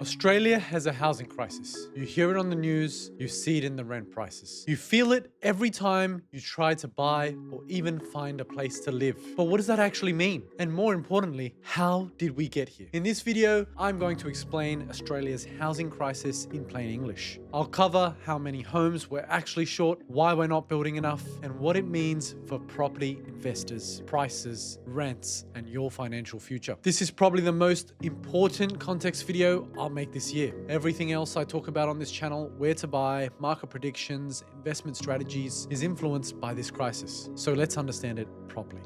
Australia has a housing crisis. You hear it on the news, you see it in the rent prices. You feel it every time you try to buy or even find a place to live. But what does that actually mean? And more importantly, how did we get here? In this video, I'm going to explain Australia's housing crisis in plain English. I'll cover how many homes we're actually short, why we're not building enough, and what it means for property investors, prices, rents, and your financial future. This is probably the most important context video I'll make this year. Everything else I talk about on this channel, where to buy, market predictions, investment strategies, is influenced by this crisis. So let's understand it properly.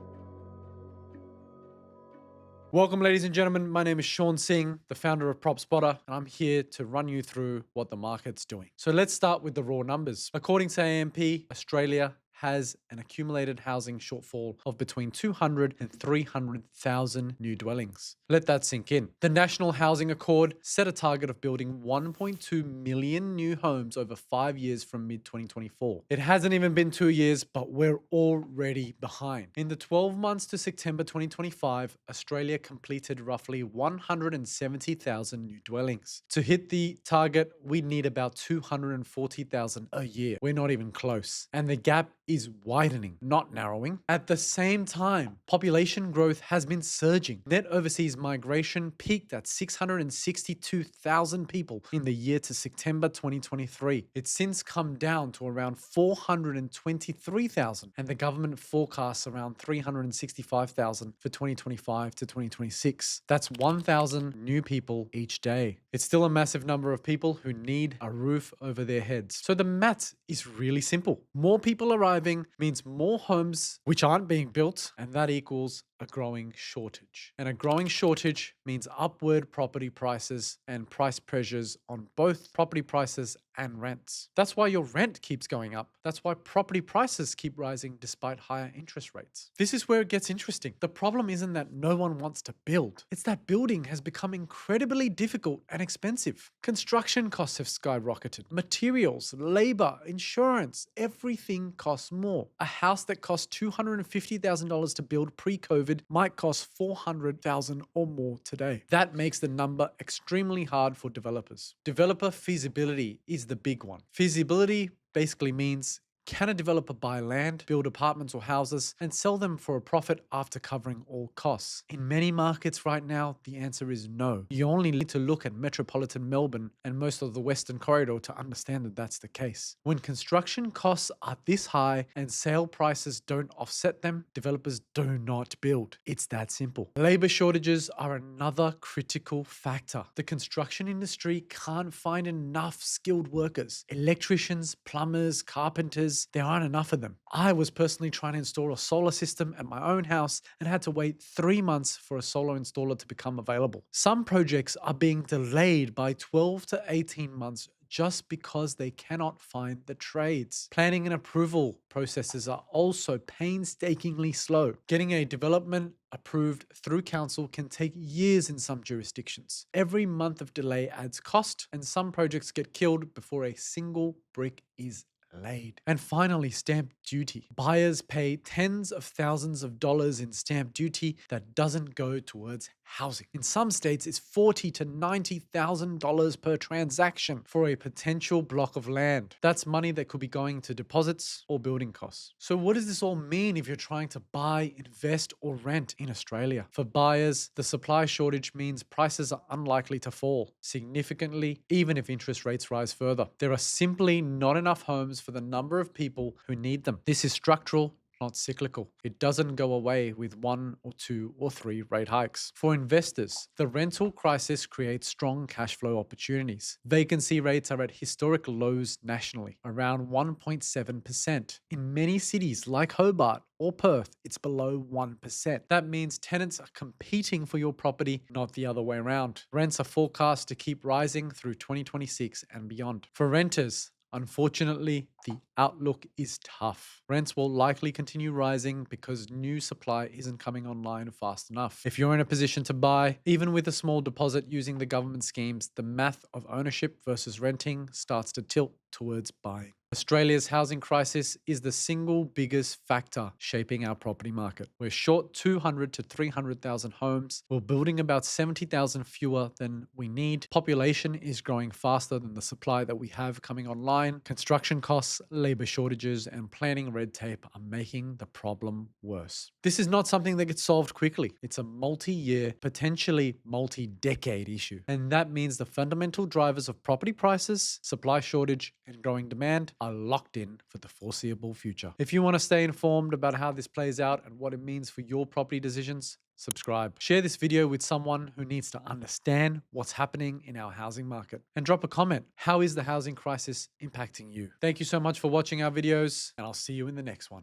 Welcome, ladies and gentlemen. My name is Shawn Singh, the founder of PropSpotter, and I'm here to run you through what the market's doing. So let's start with the raw numbers. According to AMP, Australia has an accumulated housing shortfall of between 200 and 300,000 new dwellings. Let that sink in. The National Housing Accord set a target of building 1.2 million new homes over 5 years from mid-2024. It hasn't even been 2 years, but we're already behind. In the 12 months to September 2025, Australia completed roughly 170,000 new dwellings. To hit the target, we need about 240,000 a year. We're not even close. And the gap is widening, not narrowing. At the same time, population growth has been surging. Net overseas migration peaked at 662,000 people in the year to September 2023. It's since come down to around 423,000, and the government forecasts around 365,000 for 2025 to 2026. That's 1,000 new people each day. It's still a massive number of people who need a roof over their heads. So the math is really simple. More people arriving means more homes which aren't being built, and that equals a growing shortage. And a growing shortage means upward property prices and price pressures on both property prices and rents. That's why your rent keeps going up. That's why property prices keep rising despite higher interest rates. This is where it gets interesting. The problem isn't that no one wants to build. It's that building has become incredibly difficult and expensive. Construction costs have skyrocketed. Materials, labor, insurance, everything costs more. A house that cost $250,000 to build pre-COVID might cost $400,000 or more today. That makes the number extremely hard for developers. Developer feasibility is the big one. Feasibility basically means, can a developer buy land, build apartments or houses, and sell them for a profit after covering all costs? In many markets right now, the answer is no. You only need to look at metropolitan Melbourne and most of the Western Corridor to understand that that's the case. When construction costs are this high and sale prices don't offset them, developers do not build. It's that simple. Labor shortages are another critical factor. The construction industry can't find enough skilled workers. Electricians, plumbers, carpenters, there aren't enough of them. I was personally trying to install a solar system at my own house and had to wait 3 months for a solar installer to become available. Some projects are being delayed by 12 to 18 months just because they cannot find the trades. Planning and approval processes are also painstakingly slow. Getting a development approved through council can take years in some jurisdictions. Every month of delay adds cost, and some projects get killed before a single brick is laid. And finally, stamp duty. Buyers pay tens of thousands of dollars in stamp duty that doesn't go towards housing. In some states, it's $40,000 to $90,000 per transaction for a potential block of land. That's money that could be going to deposits or building costs. So what does this all mean if you're trying to buy, invest, or rent in Australia? For buyers, the supply shortage means prices are unlikely to fall significantly, even if interest rates rise further. There are simply not enough homes for the number of people who need them. This is structural, not cyclical. It doesn't go away with 1 or 2 or 3 rate hikes. For investors, the rental crisis creates strong cash flow opportunities. Vacancy rates are at historic lows nationally, around 1.7%. In many cities like Hobart or Perth, it's below 1%. That means tenants are competing for your property, not the other way around. Rents are forecast to keep rising through 2026 and beyond. For renters, unfortunately, the outlook is tough. Rents will likely continue rising because new supply isn't coming online fast enough. If you're in a position to buy, even with a small deposit using the government schemes, the math of ownership versus renting starts to tilt. towards buying. Australia's housing crisis is the single biggest factor shaping our property market. We're short 200 to 300,000 homes. We're building about 70,000 fewer than we need. Population is growing faster than the supply that we have coming online. Construction costs, labor shortages, and planning red tape are making the problem worse. This is not something that gets solved quickly. It's a multi-year, potentially multi-decade issue. And that means the fundamental drivers of property prices, supply shortage, and growing demand are locked in for the foreseeable future. If you want to stay informed about how this plays out and what it means for your property decisions, subscribe. Share this video with someone who needs to understand what's happening in our housing market. And drop a comment. How is the housing crisis impacting you? Thank you so much for watching our videos, and I'll see you in the next one.